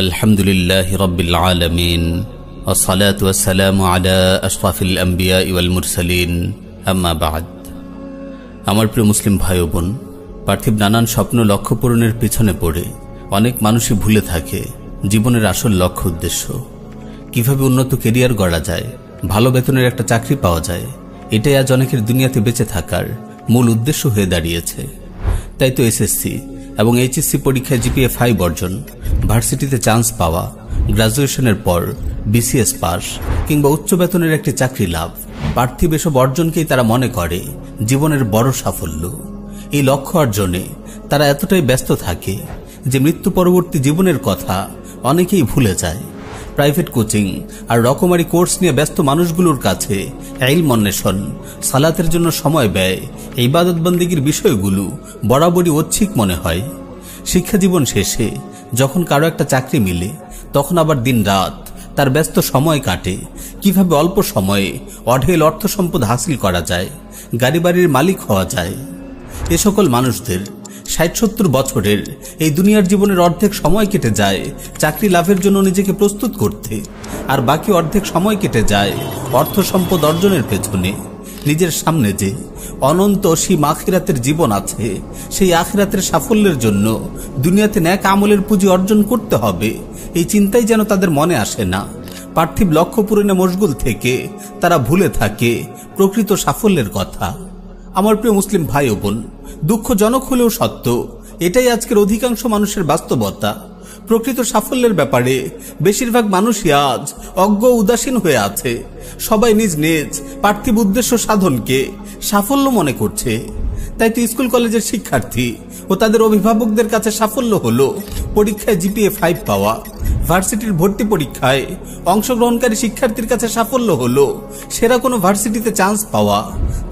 আলহামদুলিল্লাহ রাব্বিল আলামিন ওয়াসসালাতু ওয়াসসালামু আলা আশরাফিল আম্বিয়া ওয়াল মুরসালিন আম্মা বা'দ। আমার প্রিয় মুসলিম ভাই ও বোন, পার্থিব নানান স্বপ্ন লক্ষ্য পূরণের পিছনে পড়ে অনেক মানুষই ভুলে থাকে জীবনের আসল লক্ষ্য উদ্দেশ্য। কিভাবে উন্নত কেরিয়ার গড়া যায়, ভালো বেতনের একটা চাকরি পাওয়া যায়, এটাই আজ অনেকের দুনিয়াতে বেঁচে থাকার মূল উদ্দেশ্য হয়ে দাঁড়িয়েছে। তাই তো এসএসসি এবং এইচএসসি পরীক্ষায় জিপিএ 5 অর্জন, ভার্সিটিতে চান্স পাওয়া, গ্রাজুয়েশনের পর বিসিএস পাস কিংবা উচ্চ বেতনের একটি চাকরি লাভ, পার্থিব এসব অর্জনকেই তারা মনে করে জীবনের বড় সাফল্য। এই লক্ষ্য অর্জনে তারা এতটাই ব্যস্ত থাকে যে মৃত্যু পরবর্তী জীবনের কথা অনেকেই ভুলে যায়। প্রাইভেট কোচিং আর রকমারি কোর্স নিয়ে ব্যস্ত মানুষগুলোর কাছে ইলম অন্বেষণ, সালাতের জন্য সময় ব্যয়, ইবাদত বন্দেগীর বিষয়গুলো বরাবরই ঐচ্ছিক মনে হয়। শিক্ষা জীবন শেষে যখন কারো একটা চাকরি মিলে, তখন আবার দিন রাত তার ব্যস্ত সময় কাটে কিভাবে অল্প সময়ে অঢেল অর্থ সম্পদ হাসিল করা যায়, গাড়ি বাড়ির মালিক হওয়া যায়। এ সকল মানুষদের ৬০-৭০ বছরের এই দুনিয়ার জীবনের অর্ধেক সময় কেটে যায় চাকরি লাভের জন্য নিজেকে প্রস্তুত করতে, আর বাকি অর্ধেক সময় কেটে যায় অর্থ সম্পদ অর্জনের পেছনে। নিজের সামনে যে অনন্ত অসীম আখিরাতের জীবন আছে, সেই আখিরাতের সাফল্যের জন্য দুনিয়াতে ন্যাক আমলের পুঁজি অর্জন করতে হবে, এই চিন্তাই যেন তাদের মনে আসে না। পার্থিব লক্ষ্য পূরণে মশগুল থেকে তারা ভুলে থাকে প্রকৃত সাফল্যের কথা। আমার প্রিয় মুসলিম ভাই ও বোন, দুঃখজনক হলেও সত্য, এটাই আজকের অধিকাংশ মানুষের বাস্তবতা। প্রকৃত সাফল্যের ব্যাপারে বেশিরভাগ মানুষই আজ অজ্ঞ উদাসীন হয়ে আছে। সবাই নিজ নিজ পার্থিব উদ্দেশ্য সাধনকে সাফল্য মনে করছে। তাই তো স্কুল কলেজের শিক্ষার্থী ও তাদের অভিভাবকদের কাছে সাফল্য হলো পরীক্ষায় জিপিএ 5 পাওয়া, ভার্সিটির ভর্তি পরীক্ষায় অংশগ্রহণকারী শিক্ষার্থীর কাছে সাফল্য হলো সেরা কোনো ভার্সিটিতে চান্স পাওয়া,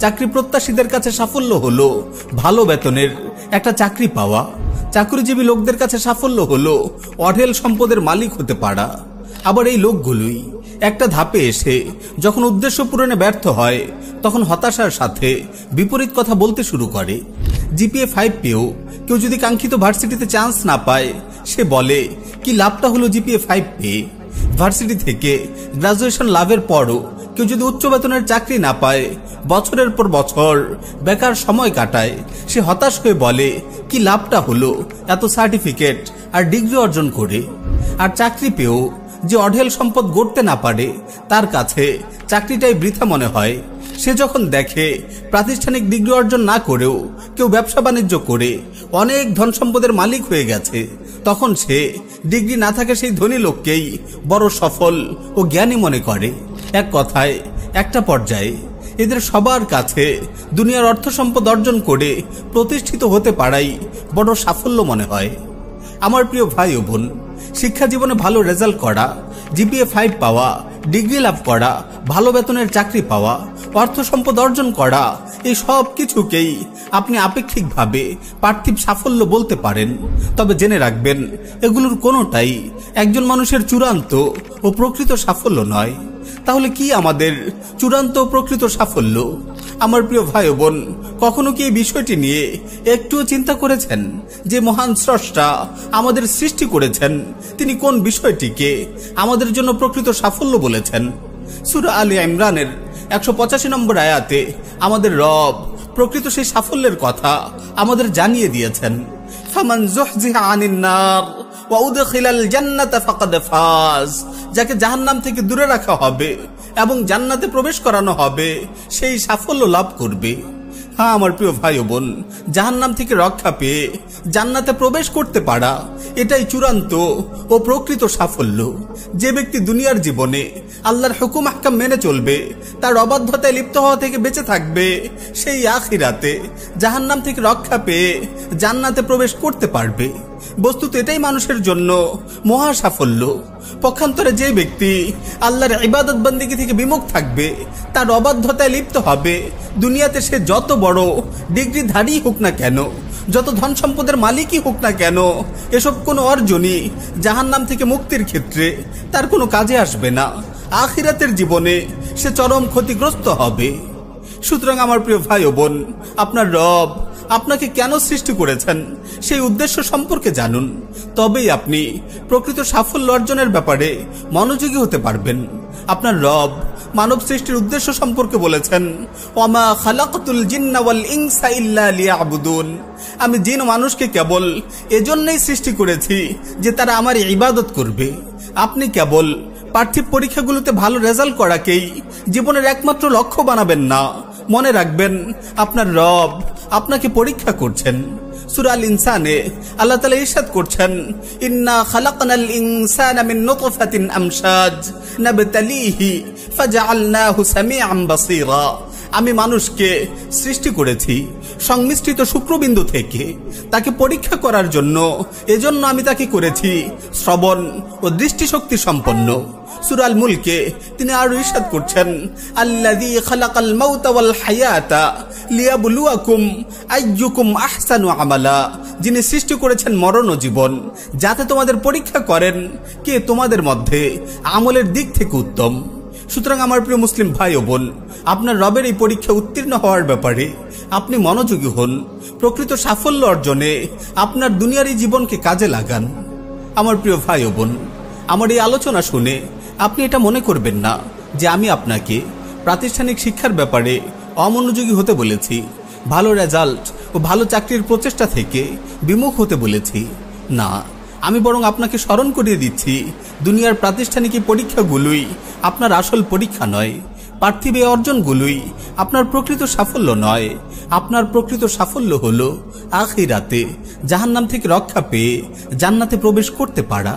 চাকরি প্রত্যাশীদের কাছে সাফল্য হলো ভালো বেতনের একটা চাকরি পাওয়া, চাকরিজীবী লোকদের কাছে সাফল্য হলো অঢেল সম্পদের মালিক হতে পারা। আবার এই লোকগুলোই একটা ধাপে এসে যখন উদ্দেশ্য পূরণে ব্যর্থ হয়, তখন হতাশার সাথে বিপরীত কথা বলতে শুরু করে। জিপিএ 5 পেয়েও কেউ যদি কাঙ্ক্ষিত ভার্সিটিতে চান্স না পায়, সে বলে কি লাভটা হলো জিপিএ 5 পেয়ে। ভার্সিটি থেকে গ্রাজুয়েশন লাভের পরও কেউ যদি উচ্চ বেতনের চাকরি না পায়, বছরের পর বছর বেকার সময় কাটায়, সে হতাশ হয়ে বলে কি লাভটা হলো এত সার্টিফিকেট আর ডিগ্রি অর্জন করে। আর চাকরি পেয়েও যে অঢেল সম্পদ গড়তে না পারে, তার কাছে চাকরিটাই বৃথা মনে হয়। সে যখন দেখে প্রাতিষ্ঠানিক ডিগ্রি অর্জন না করেও কেউ ব্যবসা বাণিজ্য করে অনেক ধন সম্পদের মালিক হয়ে গেছে, তখন সে ডিগ্রি না থাকে সেই ধনী লোককেই বড় সফল ও জ্ঞানী মনে করে। এক কথায় একটা পর্যায়ে এদের সবার কাছে দুনিয়ার অর্থ সম্পদ অর্জন করে প্রতিষ্ঠিত হতে পারাই বড় সাফল্য মনে হয়। আমার প্রিয় ভাই ও বোন, শিক্ষা জীবনে ভালো রেজাল্ট করা, জিপিএ 5 পাওয়া, ডিগ্রি লাভ করা, ভালো বেতনের চাকরি পাওয়া, অর্থ সম্পদ অর্জন করা, এই সব কিছুকেই আপনি আপেক্ষিকভাবে পার্থিব সাফল্য বলতে পারেন। তবে জেনে রাখবেন, এগুলোর কোনোটাই একজন মানুষের চূড়ান্ত ও প্রকৃত সাফল্য নয়। তাহলে কি আমাদের চূড়ান্ত ও প্রকৃত সাফল্য? আমার প্রিয় ভাই ও বোন, কখনো কি এই বিষয়টি নিয়ে একটুও চিন্তা করেছেন যে মহান স্রষ্টা আমাদের সৃষ্টি করেছেন, তিনি কোন বিষয়টিকে আমাদের জন্য প্রকৃত সাফল্য বলেছেন? সূরা আলে ইমরানের 185 নম্বর আয়াতে আমাদের রব প্রকৃত সেই সাফল্যের কথা আমাদের জানিয়ে দিয়েছেন। ফামান যুহজিহা আনিন নার ওয়া উদখিলাল জান্নাতা ফাকাদ ফাজ, যাকে জাহান্নাম থেকে দূরে রাখা হবে এবং জান্নাতে প্রবেশ করানো হবে, সেই সাফল্য লাভ করবে। হ্যাঁ আমার প্রিয় ভাই ও বোন, জাহান্নাম থেকে রক্ষা পেয়ে জান্নাতে প্রবেশ করতে পারা, এটাই চূড়ান্ত ও প্রকৃত সাফল্য। যে ব্যক্তি দুনিয়ার জীবনে আল্লাহর হুকুম আহকাম মেনে চলবে, তার অবাধ্যতায় লিপ্ত হওয়া থেকে বেঁচে থাকবে, সেই আখিরাতে জাহান্নাম থেকে রক্ষা পেয়ে জান্নাতে প্রবেশ করতে পারবে। বস্তুত এটাই মানুষের জন্য মহা সাফল্য। পক্ষান্তরে যে ব্যক্তি আল্লাহর ইবাদত বন্দেগী থেকে বিমুখ থাকবে, তার অবাধ্যতায় লিপ্ত হবে, দুনিয়াতে সে যত বড় ডিগ্রিধারী হোক না কেন, যত ধন সম্পদের মালিকই হোক না কেন, এসব কোনো অর্জনই জাহান্নাম থেকে মুক্তির ক্ষেত্রে তার কোনো কাজে আসবে না। আখিরাতের জীবনে সে চরম ক্ষতিগ্রস্ত হবে। সুতরাং আমার প্রিয় ভাই ও বোন, আপনার রব আপনাকে কেন সৃষ্টি করেছেন সেই উদ্দেশ্য সম্পর্কে জানুন, তবেই আপনি প্রকৃত সাফল্য অর্জনের ব্যাপারে মনোযোগী হতে পারবেন। আপনার রব মানব সৃষ্টির উদ্দেশ্য সম্পর্কে বলেছেন, ওয়ামা খালাকতুল জিন্না ওয়াল ইনসা ইল্লা লিয়াবুদুন, আমি জিন ও মানুষকে কেবল এজন্যই সৃষ্টি করেছি যে তারা আমার ইবাদত করবে। আপনি কেবল পার্থিব পরীক্ষাগুলোতে ভালো রেজাল্ট করাকেই জীবনের একমাত্র লক্ষ্য বানাবেন না। মনে রাখবেন, আপনার রব আপনাকে পরীক্ষা করছেন। সূরা আল ইনসানে আল্লাহ তাআলা ইরশাদ করছেন, ইন্না খালাকনাল ইনসানা মিন নুতফাতিন আমশাজ নাবতালিহি ফাজআলনাহু সামিআন বাসীরা, আমি মানুষকে সৃষ্টি করেছি সংমিশ্রিত শুক্রবিন্দু থেকে তাকে পরীক্ষা করার জন্য। এজন্য আমি তাকে করেছি শ্রবণ ও দৃষ্টিশক্তি সম্পন্ন। সূরা আল মুলকে তিনি আরো ইরশাদ করছেন, আল্লাযী খালাকাল মাউতা ওয়াল হায়াতা লিয়াবলুয়াকুম আইয়ুকুম আহসানু আমালা, যিনি সৃষ্টি করেছেন মরণ ও জীবন যাতে তোমাদের পরীক্ষা করেন কে তোমাদের মধ্যে আমলের দিক থেকে উত্তম। সুতরাং আমার প্রিয় মুসলিম ভাই ও বোন, আপনার রবের এই পরীক্ষা উত্তীর্ণ হওয়ার ব্যাপারে আপনি মনোযোগী হন। প্রকৃত সাফল্য অর্জনে আপনার দুনিয়ার এই জীবনকে কাজে লাগান। আমার প্রিয় ভাই ও বোন, আমার এই আলোচনা শুনে আপনি এটা মনে করবেন না যে আমি আপনাকে প্রাতিষ্ঠানিক শিক্ষার ব্যাপারে অমনোযোগী হতে বলেছি, ভালো রেজাল্ট ও ভালো চাকরির প্রচেষ্টা থেকে বিমুখ হতে বলেছি। না, আমি বরং আপনাকে স্মরণ করিয়ে দিচ্ছি, দুনিয়ার প্রাতিষ্ঠানিক পরীক্ষাগুলোই আপনার আসল পরীক্ষা নয়। পার্থিব অর্জনগুলোই আপনার প্রকৃত সাফল্য নয়। আপনার প্রকৃত সাফল্য হলো আখিরাতে জাহান্নাম থেকে রক্ষা পেয়ে জান্নাতে প্রবেশ করতে পারা।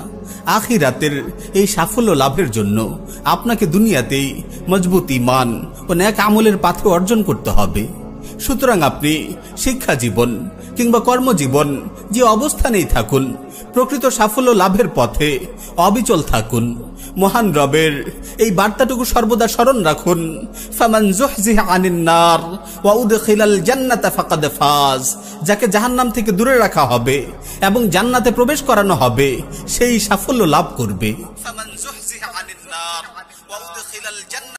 আখিরাতের এই সাফল্য লাভের জন্য আপনাকে দুনিয়াতেই মজবুত ঈমান ও নেক আমলের পাথে অর্জন করতে হবে। সুতরাং আপনি শিক্ষা জীবন কিংবা কর্মজীবন যে অবস্থানেই থাকুন, প্রকৃত সাফল্য লাভের পথে অবিচল থাকুন। মহান রবের এই বার্তাটুকু সর্বদা স্মরণ রাখুন, ফামান যুহজিহা আনিন নার ওয়া উদখিলাল জান্নাতা ফাকাদ ফাজ, যাকে জাহান্নাম থেকে দূরে রাখা হবে এবং জান্নাতে প্রবেশ করানো হবে সেই সাফল্য লাভ করবে।